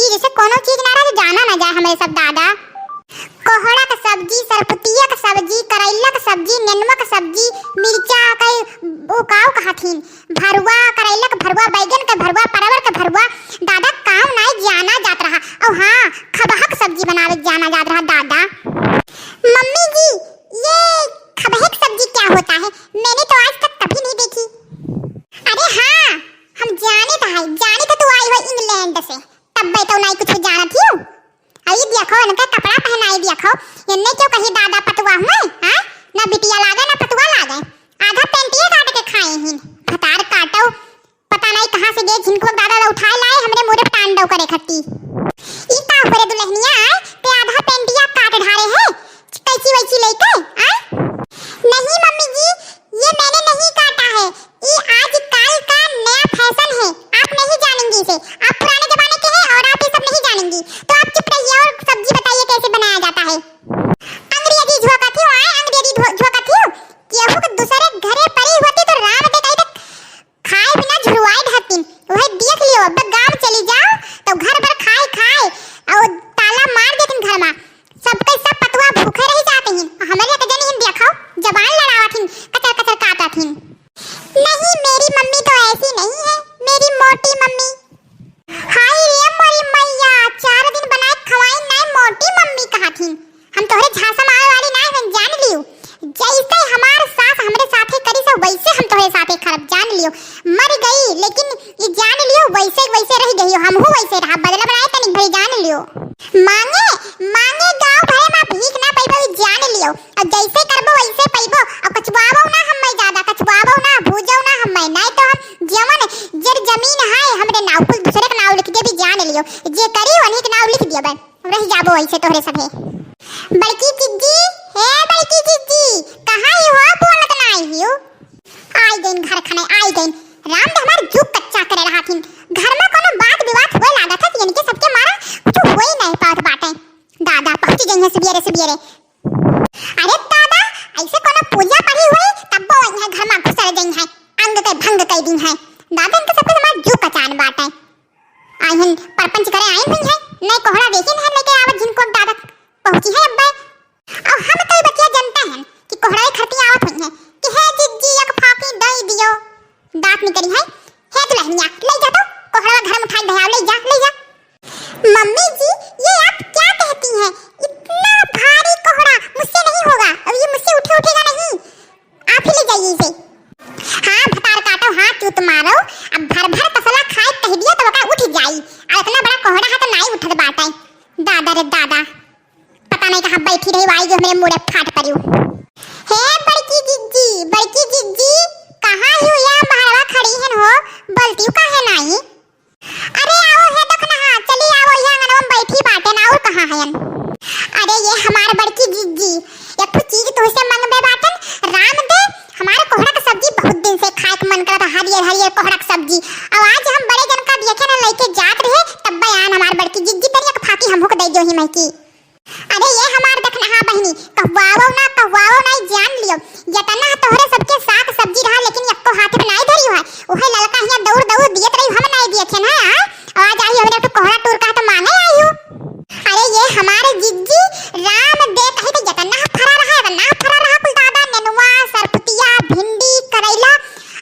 चीज से कोनो चीज ना रहे जाना ना जाए हमारे सब दादा। कोहड़ा का सब्जी, सरपुतिया का सब्जी, करैला का सब्जी, नेनुआ का सब्जी, मिर्चा का वो काव कहथिन, भरुआ, करैला का भरुआ, बैगन का भरुआ, परवल का भरुआ। दादा काम नहीं जाना जात रहा। और हाँ, खबहा का सब्जी बनावे जाना जात रहा दादा। मम्मी जी, ये खबहे की सब्जी क्या होता है? मैंने तो आज तक कभी नहीं देखी। अरे हाँ, हम जाने तो तू आई हो इंग्लैंड से, तब मैं तो नहीं कुछ जाना थी। आई देखो इनका कपड़ा पहनाई देखो, इनने क्यों कही दादा पतुआ हुए? हां, ना बिटिया लागे ना पतुआ लागे, आधा पेंटिए काट के खाए हिन। फतार काटो, पता नहीं कहां से गए जिनको दादा ला उठाए लाए हमरे मुंह पे तांडव करे खट्टी। ई का करे दुल्हनिया आए ते आधा पेंटिया काट ढारे है, कैसी वैसी लेके आए? नहीं मम्मी जी, ये मैंने नहीं काटा है, ये आजकल का नया फैशन है, आप नहीं जानेंगी इसे। आप पुराने जमाने के हैं और आप ये सब नहीं जानेंगी, तो आप चुप रहिए और सब्जी बताइए कैसे बनाया जाता है। अंग्रेजी झोंका थी आए, अंग्रेजी झोंका थी केहू के दूसरे घरे पड़ी होती तो राम दे कहीं तक खाए बिना झुरवाए ढहतिन। वही देख लियो, अब गांव चली जाओ तो घर भर खाए और ताला मार देतिन घर में, सबके सब पतवा भूखे रह जाते हैं। हमारे के जनी देखो जबान लड़ावथिन, कचर कचर काटथिन। नहीं, मेरी मम्मी तो ऐसी नहीं है, मेरी मोटी मम्मी। हाय रे मोरी मैया, 4 दिन बनाए खवाई नहीं मोटी मम्मी कहथिन। हम तोहरे झांसा मारे वाली नहीं हम जान लियो, जैसे हमार सास हमरे साथे करी सब वैसे हम तोहरे साथे खराब जान लियो। मर गई लेकिन ये जान लियो वैसे वैसे रह गई, हम हो वैसे रहा, बदला बनाए तनिक भाई जान लियो। मांगे गांव भरे में भीख ना पैबो जान लियो, और जैसे करबो वैसे पैबो। और कचवाबो ना हम ज्यादा, कचवाबो ना भूजो ना हम नहीं तो हम जवन जर जमीन है हमरे नाव कुल दूसरे के नाव लिख दे भी जान लियो, जे करी वही के नाव लिख दियो बे, रह जाबो वैसे तोहरे सभे। बड़की जिज्जी, हे बड़की जिज्जी, कहां ही हो बोलत नहीं हो? आई गइन घर खाने आई गइन। राम दे हमार जुग कच्चा करे रहाथिन, घर में कोनो बात विवाद होए लागत है यानी के सबके मारा कुछ होई नहीं पात बाटे। दादा पहुंच गई है सवेरे। अरे दादा, ऐसे कोनो पूजा पड़ी हुई तब वो यहाँ घर में घुस गई है, अंग के भंग कई दिन है। दादा इनके सबके हमार जुग कचान बाटे। आइन परपंच करे आइन हुई है, नहीं कोहड़ा देखिन है लेके आवत जिनको दादा पहुंची है अब्बे। और हम तो बच्चिया जानते हैं कि कोहड़ा खरती आवत हुई है कि हे जिज्जी एक फाकी दई दियो, दांत निकली है। हे दुल्हनिया ले जा, तो कोहड़ा घर में उठा दया ले जा। मम्मी जी, ये आप क्या कहती हैं? इतना भारी कोहड़ा मुझसे नहीं होगा, अब ये मुझसे उठेगा नहीं, आप ही ले जाइए इसे। हाँ भतार काटो, हाँ चूत मारो, अब भर तसला खाए कह दिया तो बका उठ जाई, और इतना बड़ा कोहड़ा है तो नहीं उठत बाटे। दादा रे दादा, पता नहीं कहाँ बैठी रही आई जो मेरे मुंह फाट पड़ियो। हे बड़की जिज्जी, कहाँ ही या महारावा खड़ी हैं हो, बोलती काहे नहीं? अरे आओ है तक ना, चली आओ यहाँ अंगनवा बैठी बाटे ना, और कहाँ है? अरे ये हमार बड़की जिज्जी एक कुछ चीज तुझसे मांगबे बाटन, राम दे हमारे कोहड़ा का सब्जी बहुत दिन से खाए के मन करता, हरियर कोहड़ा का सब्जी। और आज हम बड़े जन का देखे ना लेके जात रहे तब बयान हमार बड़की जिज्जी तरी एक फाकी हमहु को दे जो ही महकी। अरे ये हमार देखना हां बहनी, कहवाओ ना जान लियो, जतना तोहरे सबके साथ सब्जी रहा लेकिन एको हाथ में नहीं धरी है, ओहे ललका हिया दौड़ दियत रही हम नहीं दिए ना। हां आज आई हमरे तो कोहड़ा टूर का तो मांगे आई हो। अरे ये हमारे जिज्जी राम दे कहे तो जतना फरा रहा कुल दादा नेनुआ, सरपुतिया, भिंडी, करैला,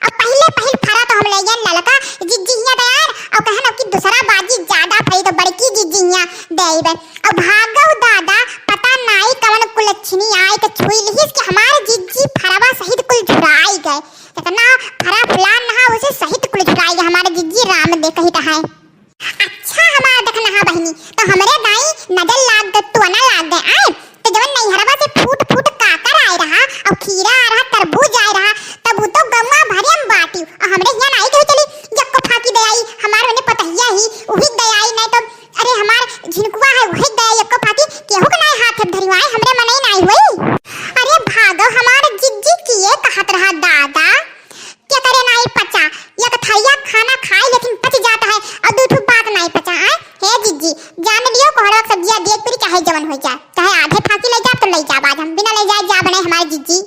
अब पहले फरा तो हम ले गए ललका जिज्जी हिया दयार, और कहन अब की दूसरा बाजी ज्यादा फरी तो बड़की जिज्जी हिया देइबे। अब भागो दादा, पता नहीं कवन कुलच्छनी आए के छुई लिहिस कि हमारे जिज्जी फरवा सहित कुल झुराई गए, इतना फरा फुलान नहा उसे सहित कुल झुराई गए हमारे जिज्जी राम दे कही कहा है। अच्छा हमारा देखना हां बहनी, तो हमरे दाई नजर लाग गए तो ना लाग गए आए, तो जवन नहीं हरवा से फूट काकर आए रहा और खीरा आ रहा, तरबूज आ रहा, तब वो तो गम्मा भरे हम बाटी, और हमरे हिया नहीं कही चली जक्को फाकी दे आई, हमारे ने पतहिया ही वही दे आई, नहीं तो अरे हमार झिनकुआ है वही दे एको फाकी केहू के नहीं हाथ धरिवाए हमरे मन नहीं हुई। अरे भागो हमार जिज्जी किए कहत रहा दादा, क्या करे नहीं पचा, एक थैया खाना खाए लेकिन पच जाता है और दूठू बात नहीं पचा है। हे जिज्जी जान लियो कोहड़ा सब्जियां देख पूरी चाहे जवन हो जाए, चाहे आधे फाकी ले जा तो ले जा, आज हम बिना ले जाए जा बने हमारे जिज्जी।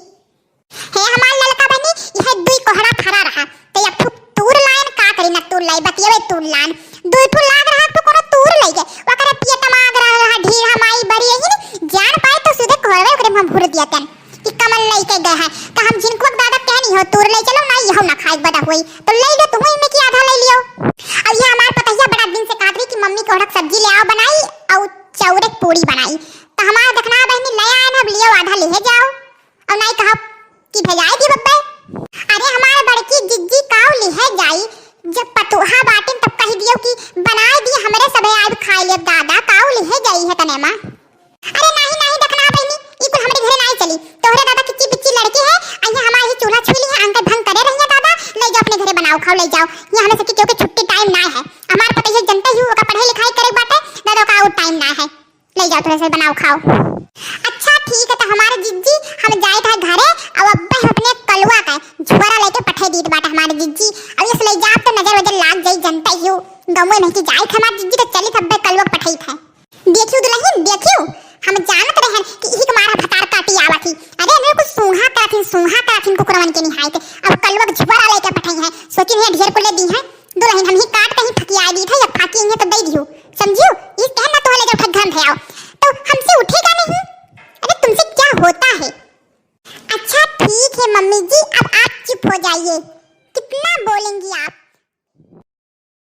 कोहड़ा सब्जी ले आओ बनाई और चौरे पूरी बनाई। तो हमारा देखना बहनी ले आए ना, अब लियो आधा ले जाओ और नहीं कहा कि भेजाएगी बब्बे। अरे हमारे बड़की जिज्जी काऊ ले जाई, जब पतोहा बाटे तब कह दियो कि बनाए दी हमरे सबे आज खाए ले दादा काऊ ले जाई है तने मां। अरे नहीं नहीं देखना बहनी ई कुल हमरे घरे नहीं चली, तोहरे दादा किच्ची पिच्ची लड़के है अइया हमारे चूल्हा छुली है अंकल भंग करे रहिए दादा, ले जाओ अपने घरे बनाओ खाओ ले जाओ। ये हमें सकी क्योंकि छुट्टी टाइम ना है हमारे पता है जनता ही ओका पढ़ाई लिखाई करे बाटे दादा का आउट टाइम ना है, ले जाओ थोड़ा सा बनाओ खाओ। अच्छा ठीक है तो हमारे जिज्जी हम जाए था घरे और अब्बे अपने कलवा का झुआरा लेके पठे दीत बाटे हमारे जिज्जी, अब इस ले जा तो नजर वजर लाग जाई जनता ही गमवे नहीं कि जाए हमारे जिज्जी तो चली अब्बे कलवा पठई था। देखियो दुल्हन देखियो हम जानत रहन कि इही तुम्हारा भतार काटी आवा थी, अरे ने कुछ सूंघा काथिन कुकरवन के निहाय के अब कलवा झुआरा लेके पठई है, सोची है ढेर को ले दी है दुल्हन हम ही काट कहीं फकिया दी था या फाकी है तो दे दियो समझियो, इस कहना तो ले जब घर में आओ तो हमसे उठेगा नहीं, अरे तुमसे क्या होता है। अच्छा ठीक है मम्मी जी अब आप चुप हो जाइए, कितना बोलेंगी आप।